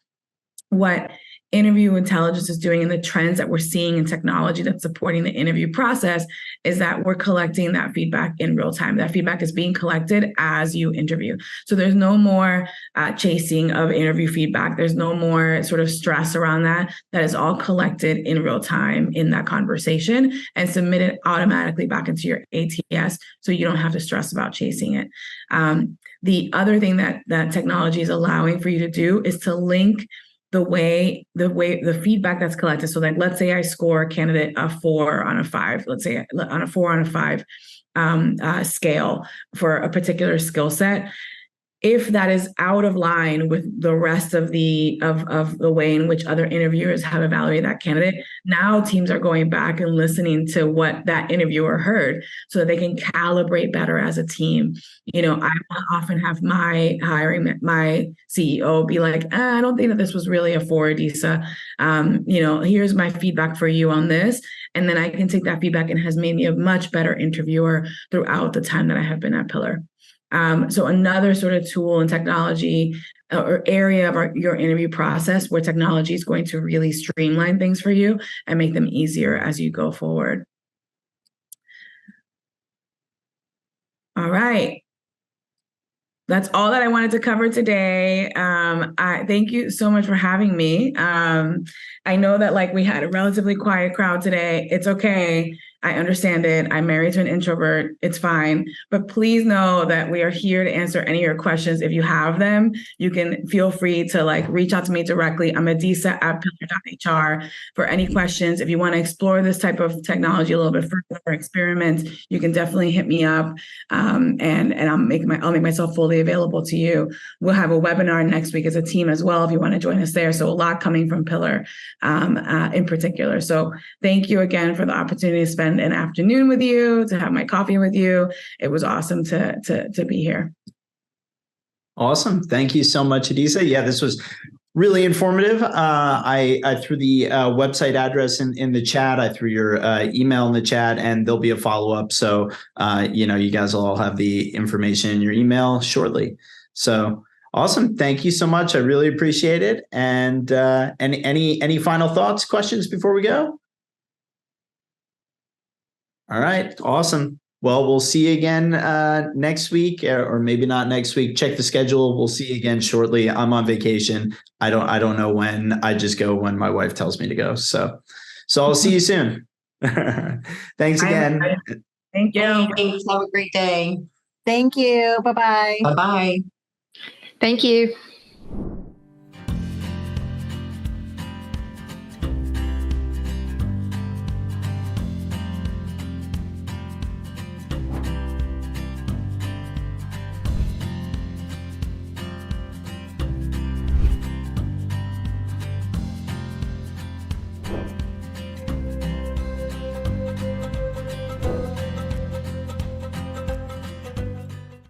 What interview intelligence is doing and the trends that we're seeing in technology that's supporting the interview process is that we're collecting that feedback in real time. That feedback is being collected as you interview. So there's no more chasing of interview feedback. There's no more sort of stress around that. That is all collected in real time in that conversation and submitted automatically back into your ATS, so you don't have to stress about chasing it. The other thing that technology is allowing for you to do is to link the feedback that's collected. So like, let's say I score a candidate a 4 on a 5, let's say on a 4 on a 5 scale for a particular skill set. If that is out of line with the rest of the way in which other interviewers have evaluated that candidate, now teams are going back and listening to what that interviewer heard so that they can calibrate better as a team. I often have my CEO be like, I don't think that this was really a 4, Adisa. Here's my feedback for you on this. And then I can take that feedback, and it has made me a much better interviewer throughout the time that I have been at Pillar. So another sort of tool and technology or area of your interview process where technology is going to really streamline things for you and make them easier as you go forward. All right. That's all that I wanted to cover today. I thank you so much for having me. I know that we had a relatively quiet crowd today. It's okay. I understand it. I'm married to an introvert. It's fine. But please know that we are here to answer any of your questions. If you have them, you can feel free to reach out to me directly. I'm Adisa at pillar.hr for any questions. If you want to explore this type of technology a little bit further or experiment, you can definitely hit me up. And I'll make myself fully available to you. We'll have a webinar next week as a team as well if you want to join us there. So a lot coming from Pillar in particular. So thank you again for the opportunity to spend an afternoon with you, to have my coffee with you. It was awesome to be here. Awesome. Thank you so much, Adisa. Yeah, this was really informative. I threw the website address in the chat. I threw your email in the chat, and there'll be a follow-up. So, you guys will all have the information in your email shortly. So awesome. Thank you so much. I really appreciate it. And any final thoughts, questions before we go? All right. Awesome. Well, we'll see you again next week, or maybe not next week. Check the schedule. We'll see you again shortly. I'm on vacation. I don't know when. I just go when my wife tells me to go. So I'll see you soon. Thanks again. Thank you. Thanks. Have a great day. Thank you. Bye-bye. Bye-bye. Thank you.